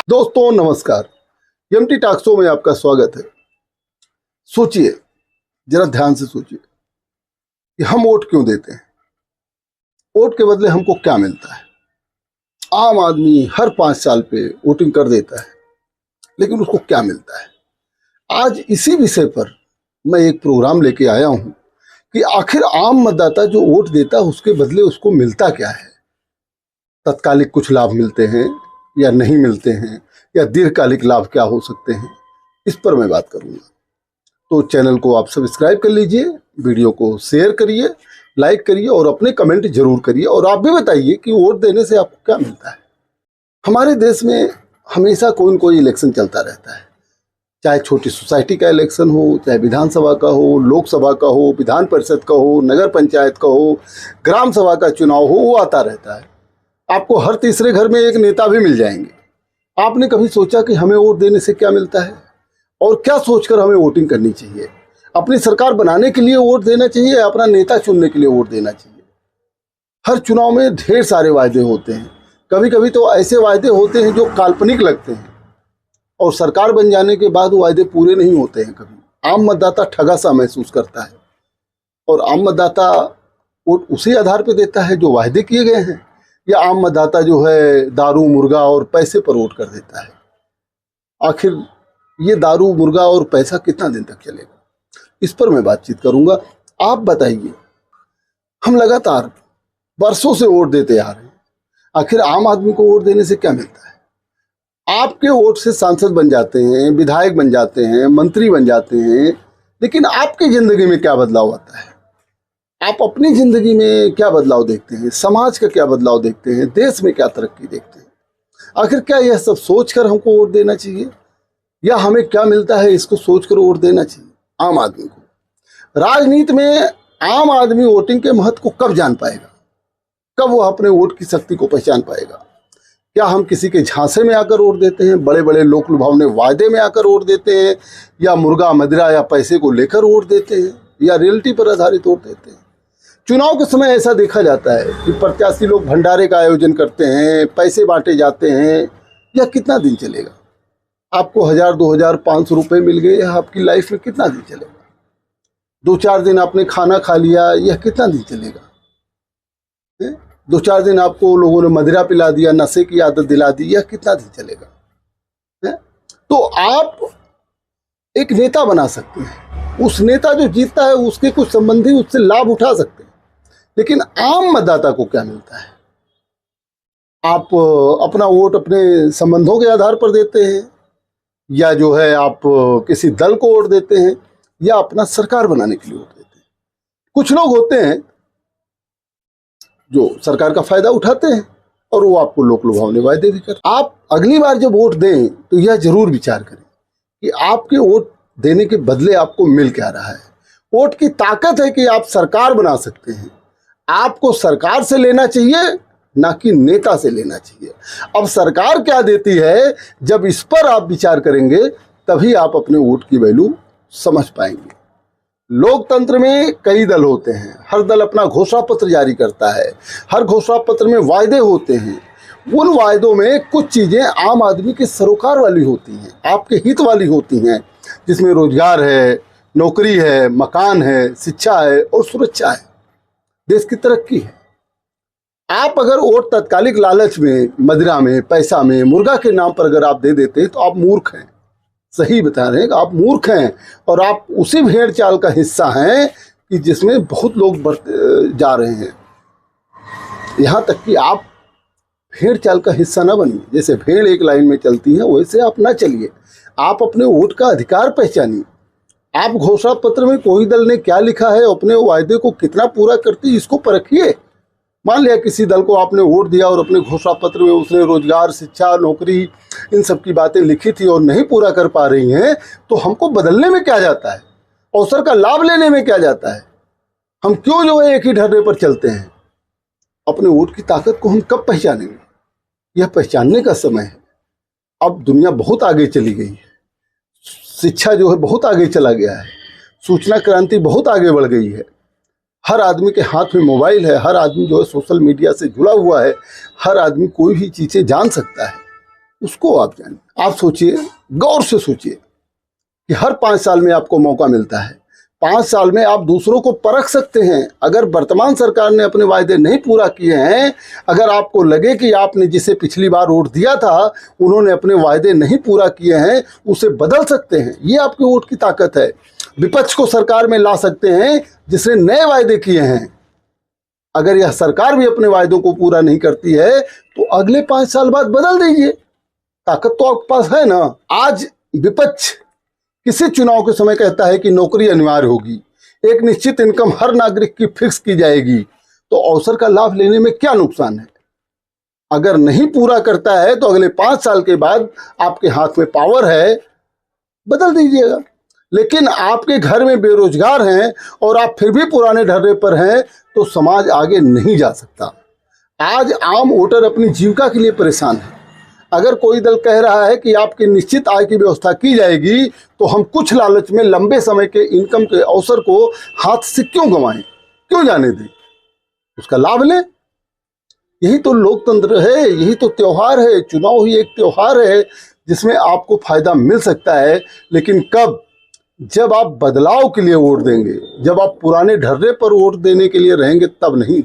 दोस्तों नमस्कार। MT talk show में आपका स्वागत है। सोचिए, जरा ध्यान से सोचिए कि हम वोट क्यों देते हैं। वोट के बदले हमको क्या मिलता है। आम आदमी हर 5 साल पे वोटिंग कर देता है, लेकिन उसको क्या मिलता है। आज इसी विषय पर मैं एक प्रोग्राम लेके आया हूं कि आखिर आम मतदाता जो वोट देता है उसके बदले उसको मिलता क्या है। तत्कालिक कुछ लाभ मिलते हैं या नहीं मिलते हैं, या दीर्घकालिक लाभ क्या हो सकते हैं, इस पर मैं बात करूंगा। तो चैनल को आप सब्सक्राइब कर लीजिए, वीडियो को शेयर करिए, लाइक करिए और अपने कमेंट जरूर करिए। और आप भी बताइए कि वोट देने से आपको क्या मिलता है। हमारे देश में हमेशा कोई न कोई इलेक्शन चलता रहता है, चाहे छोटी सोसाइटी का इलेक्शन हो, चाहे विधानसभा का हो, लोकसभा का हो, विधान परिषद का हो, नगर पंचायत का हो, ग्राम सभा का चुनाव हो, वो आता रहता है। आपको हर तीसरे घर में एक नेता भी मिल जाएंगे। आपने कभी सोचा कि हमें वोट देने से क्या मिलता है और क्या सोचकर हमें वोटिंग करनी चाहिए। अपनी सरकार बनाने के लिए वोट देना चाहिए या अपना नेता चुनने के लिए वोट देना चाहिए। हर चुनाव में ढेर सारे वायदे होते हैं। कभी कभी तो ऐसे वायदे होते हैं जो काल्पनिक लगते हैं और सरकार बन जाने के बाद वो वायदे पूरे नहीं होते हैं। कभी आम मतदाता ठगा सा महसूस करता है और आम मतदाता वोट उसी आधार पर देता है जो वायदे किए गए हैं, या आम मतदाता जो है दारू मुर्गा और पैसे पर वोट कर देता है। आखिर ये दारू मुर्गा और पैसा कितना दिन तक चलेगा, इस पर मैं बातचीत करूंगा। आप बताइए, हम लगातार बरसों से वोट देते आ रहे हैं, आखिर आम आदमी को वोट देने से क्या मिलता है। आपके वोट से सांसद बन जाते हैं, विधायक बन जाते हैं, मंत्री बन जाते हैं, लेकिन आपकी जिंदगी में क्या बदलाव आता है। आप अपनी जिंदगी में क्या बदलाव देखते हैं, समाज का क्या बदलाव देखते हैं, देश में क्या तरक्की देखते हैं। आखिर क्या यह सब सोचकर हमको वोट देना चाहिए, या हमें क्या मिलता है इसको सोचकर वोट देना चाहिए आम आदमी को। राजनीति में आम आदमी वोटिंग के महत्व को कब जान पाएगा, कब वह अपने वोट की शक्ति को पहचान पाएगा। क्या हम किसी के झांसे में आकर वोट देते हैं, बड़े बड़े लोक लुभावने वायदे में आकर वोट देते हैं, या मुर्गा मदिरा या पैसे को लेकर वोट देते हैं, या रियलिटी पर आधारित वोट देते हैं। चुनाव के समय ऐसा देखा जाता है कि प्रत्याशी लोग भंडारे का आयोजन करते हैं, पैसे बांटे जाते हैं। यह कितना दिन चलेगा। आपको 1000, 2000, 500 रुपये मिल गए, आपकी लाइफ में कितना दिन चलेगा। 2-4 दिन आपने खाना खा लिया, यह कितना दिन चलेगा। 2-4 दिन आपको लोगों ने मदिरा पिला दिया, नशे की आदत दिला दी, यह कितना दिन चलेगा। तो आप एक नेता बना सकते हैं, उस नेता जो जीतता है उसके कुछ संबंधी उससे लाभ उठा सकते हैं, लेकिन आम मतदाता को क्या मिलता है। आप अपना वोट अपने संबंधों के आधार पर देते हैं, या जो है आप किसी दल को वोट देते हैं, या अपना सरकार बनाने के लिए वोट देते हैं। कुछ लोग होते हैं जो सरकार का फायदा उठाते हैं और वो आपको लोक लुभावने वायदे भी करते हैं। आप अगली बार जब वोट दें तो यह जरूर विचार करें कि आपके वोट देने के बदले आपको मिल क्या रहा है। वोट की ताकत है कि आप सरकार बना सकते हैं। आपको सरकार से लेना चाहिए, ना कि नेता से लेना चाहिए। अब सरकार क्या देती है, जब इस पर आप विचार करेंगे तभी आप अपने वोट की वैल्यू समझ पाएंगे। लोकतंत्र में कई दल होते हैं, हर दल अपना घोषणा पत्र जारी करता है, हर घोषणा पत्र में वायदे होते हैं। उन वायदों में कुछ चीज़ें आम आदमी के सरोकार वाली होती हैं, आपके हित वाली होती हैं, जिसमें रोजगार है, नौकरी है, मकान है, शिक्षा है और सुरक्षा है, देश की तरक्की है। आप अगर वोट तत्कालिक लालच में, मदिरा में, पैसा में, मुर्गा के नाम पर अगर आप दे देते हैं तो आप मूर्ख हैं। सही बता रहे हैं कि आप मूर्ख हैं, और आप उसी भेड़ चाल का हिस्सा हैं कि जिसमें बहुत लोग जा रहे हैं। यहाँ तक कि आप भेड़ चाल का हिस्सा ना बनिए। जैसे भेड़ एक लाइन में चलती है वैसे आप ना चलिए। आप अपने वोट का अधिकार पहचानिए। आप घोषणा पत्र में कोई दल ने क्या लिखा है, अपने वायदे को कितना पूरा करती है, इसको परखिए। मान लिया किसी दल को आपने वोट दिया और अपने घोषणा पत्र में उसने रोजगार, शिक्षा, नौकरी, इन सब की बातें लिखी थी और नहीं पूरा कर पा रही हैं, तो हमको बदलने में क्या जाता है, अवसर का लाभ लेने में क्या जाता है। हम क्यों जो है एक ही ढर्रे पर चलते हैं। अपने वोट की ताकत को हम कब पहचानेंगे, यह पहचानने का समय है। अब दुनिया बहुत आगे चली गई है, शिक्षा जो है बहुत आगे चला गया है, सूचना क्रांति बहुत आगे बढ़ गई है। हर आदमी के हाथ में मोबाइल है, हर आदमी जो है सोशल मीडिया से जुड़ा हुआ है, हर आदमी कोई भी चीज़ें जान सकता है। उसको आप जानिए। आप सोचिए, गौर से सोचिए कि हर 5 साल में आपको मौका मिलता है। 5 साल में आप दूसरों को परख सकते हैं। अगर वर्तमान सरकार ने अपने वायदे नहीं पूरा किए हैं, अगर आपको लगे कि आपने जिसे पिछली बार वोट दिया था उन्होंने अपने वायदे नहीं पूरा किए हैं, उसे बदल सकते हैं। ये आपके वोट की ताकत है। विपक्ष को सरकार में ला सकते हैं जिसने नए वायदे किए हैं। अगर यह सरकार भी अपने वायदों को पूरा नहीं करती है तो अगले 5 साल बाद बदल दीजिए। ताकत तो आपके पास है ना। आज विपक्ष किसी चुनाव के समय कहता है कि नौकरी अनिवार्य होगी, एक निश्चित इनकम हर नागरिक की फिक्स की जाएगी, तो अवसर का लाभ लेने में क्या नुकसान है। अगर नहीं पूरा करता है तो अगले 5 साल के बाद आपके हाथ में पावर है, बदल दीजिएगा। लेकिन आपके घर में बेरोजगार हैं और आप फिर भी पुराने ढर्रे पर हैं तो समाज आगे नहीं जा सकता। आज आम वोटर अपनी जीविका के लिए परेशान है। अगर कोई दल कह रहा है कि आपकी निश्चित आय की व्यवस्था की जाएगी तो हम कुछ लालच में लंबे समय के इनकम के अवसर को हाथ से क्यों गंवाएं, क्यों जाने दें, उसका लाभ लें। यही तो लोकतंत्र है, यही तो त्योहार है। चुनाव ही एक त्योहार है जिसमें आपको फायदा मिल सकता है। लेकिन कब? जब आप बदलाव के लिए वोट देंगे, जब आप पुराने ढर्रे पर वोट देने के लिए रहेंगे, तब नहीं।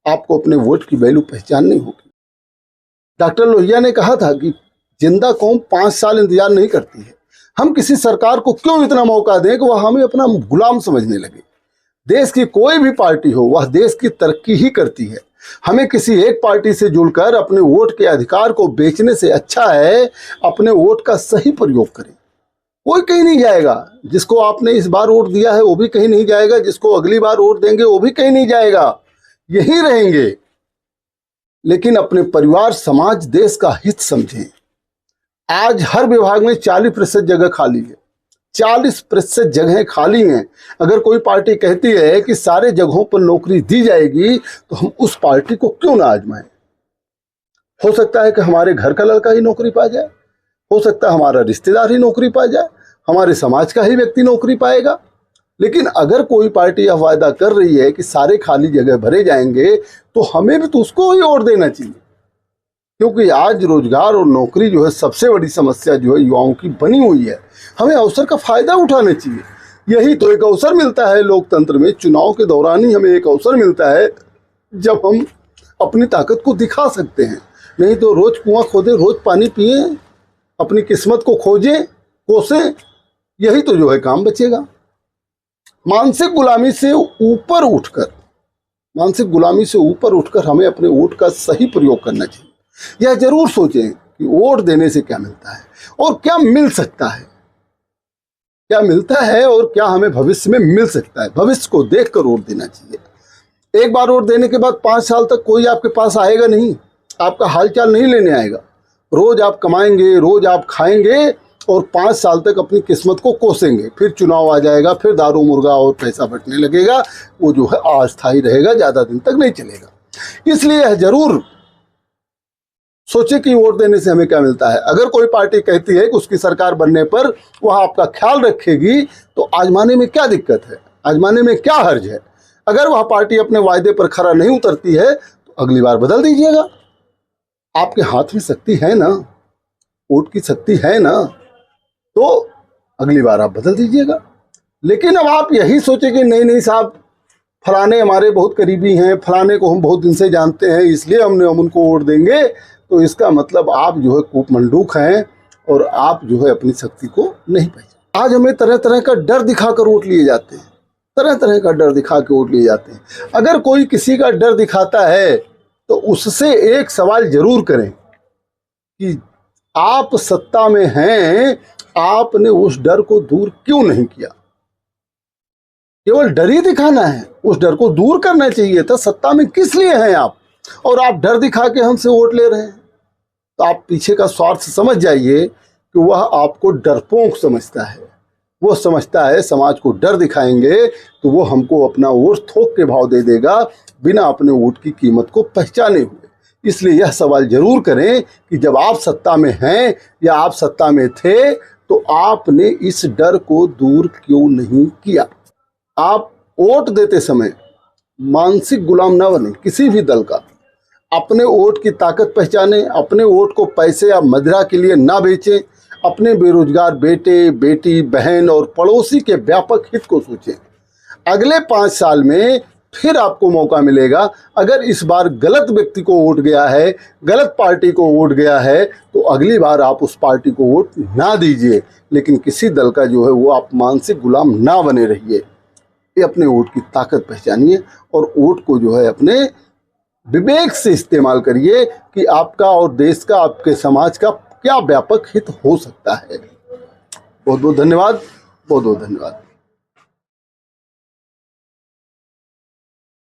आपको अपने वोट की वैल्यू पहचाननी होगी। डॉक्टर लोहिया ने कहा था कि जिंदा कौम 5 साल इंतजार नहीं करती है। हम किसी सरकार को क्यों इतना मौका दें कि वह हमें अपना गुलाम समझने लगे। देश की कोई भी पार्टी हो, वह देश की तरक्की ही करती है। हमें किसी एक पार्टी से जुड़कर अपने वोट के अधिकार को बेचने से अच्छा है अपने वोट का सही प्रयोग करें। कोई कहीं नहीं जाएगा। जिसको आपने इस बार वोट दिया है वो भी कहीं नहीं जाएगा, जिसको अगली बार वोट देंगे वो भी कहीं नहीं जाएगा, यही रहेंगे। लेकिन अपने परिवार, समाज, देश का हित समझें। आज हर विभाग में 40% जगह खाली है। 40% जगह खाली हैं। अगर कोई पार्टी कहती है कि सारे जगहों पर नौकरी दी जाएगी तो हम उस पार्टी को क्यों ना आजमाएं। हो सकता है कि हमारे घर का लड़का ही नौकरी पा जाए, हो सकता है हमारा रिश्तेदार ही नौकरी पा जाए, हमारे समाज का ही व्यक्ति नौकरी पाएगा। लेकिन अगर कोई पार्टी यह वायदा कर रही है कि सारे खाली जगह भरे जाएंगे तो हमें भी तो उसको ही वोट देना चाहिए। क्योंकि आज रोजगार और नौकरी जो है सबसे बड़ी समस्या जो है युवाओं की बनी हुई है। हमें अवसर का फायदा उठाना चाहिए। यही तो एक अवसर मिलता है लोकतंत्र में। चुनाव के दौरान ही हमें एक अवसर मिलता है जब हम अपनी ताकत को दिखा सकते हैं। नहीं तो रोज कुआं खोदें, रोज पानी पिए, अपनी किस्मत को खोजें, कोसें, यही तो जो है काम बचेगा। मानसिक गुलामी से ऊपर उठकर हमें अपने वोट का सही प्रयोग करना चाहिए। यह जरूर सोचें कि वोट देने से क्या मिलता है और क्या मिल सकता है, क्या मिलता है और क्या हमें भविष्य में मिल सकता है। भविष्य को देखकर वोट देना चाहिए। एक बार वोट देने के बाद 5 साल तक कोई आपके पास आएगा नहीं, आपका हालचाल नहीं लेने आएगा। रोज आप कमाएंगे, रोज आप खाएंगे और 5 साल तक अपनी किस्मत को कोसेंगे। फिर चुनाव आ जाएगा, फिर दारू मुर्गा और पैसा बटने लगेगा। वो जो है अस्थायी रहेगा, ज़्यादा दिन तक नहीं चलेगा। इसलिए यह जरूर सोचे कि वोट देने से हमें क्या मिलता है। अगर कोई पार्टी कहती है कि उसकी सरकार बनने पर वह आपका ख्याल रखेगी तो आजमाने में क्या दिक्कत है, आजमाने में क्या हर्ज है। अगर वह पार्टी अपने वायदे पर खरा नहीं उतरती है तो अगली बार बदल दीजिएगा। आपके हाथ में शक्ति है ना, वोट की शक्ति है ना, तो अगली बार आप बदल दीजिएगा। लेकिन अब आप यही सोचें कि नहीं नहीं साहब, फलाने हमारे बहुत करीबी हैं, फलाने को हम बहुत दिन से जानते हैं, इसलिए हम उनको वोट देंगे, तो इसका मतलब आप जो है कूपमंडूक हैं और आप जो है अपनी शक्ति को नहीं पहचानते। आज हमें तरह तरह का डर दिखाकर वोट लिए जाते हैं, तरह तरह का डर दिखा के वोट लिए जाते हैं। अगर कोई किसी का डर दिखाता है तो उससे एक सवाल जरूर करें कि आप सत्ता में हैं, आपने उस डर को दूर क्यों नहीं किया। केवल डर ही दिखाना है, उस डर को दूर करना चाहिए था। सत्ता में किस लिए हैं आप, और आप डर दिखा के हमसे वोट ले रहे हैं। तो आप पीछे का स्वार्थ समझ जाइए कि वह आपको डरपोक समझता है। वो समझता है समाज को डर दिखाएंगे तो वो हमको अपना वोट थोक के भाव दे देगा, बिना अपने वोट की कीमत को पहचाने हुए। इसलिए यह सवाल जरूर करें कि जब आप सत्ता में हैं या आप सत्ता में थे तो आपने इस डर को दूर क्यों नहीं किया। आप वोट देते समय मानसिक गुलाम न बने किसी भी दल का। अपने वोट की ताकत पहचानें, अपने वोट को पैसे या मदिरा के लिए ना बेचें, अपने बेरोजगार बेटे, बेटी, बहन और पड़ोसी के व्यापक हित को सोचें। अगले 5 साल में फिर आपको मौका मिलेगा। अगर इस बार गलत व्यक्ति को वोट गया है, गलत पार्टी को वोट गया है, तो अगली बार आप उस पार्टी को वोट ना दीजिए, लेकिन किसी दल का जो है वो आप मानसिक गुलाम ना बने रहिए। ये अपने वोट की ताकत पहचानिए और वोट को जो है अपने विवेक से इस्तेमाल करिए कि आपका और देश का, आपके समाज का क्या व्यापक हित हो सकता है। बहुत बहुत धन्यवाद, बहुत बहुत धन्यवाद।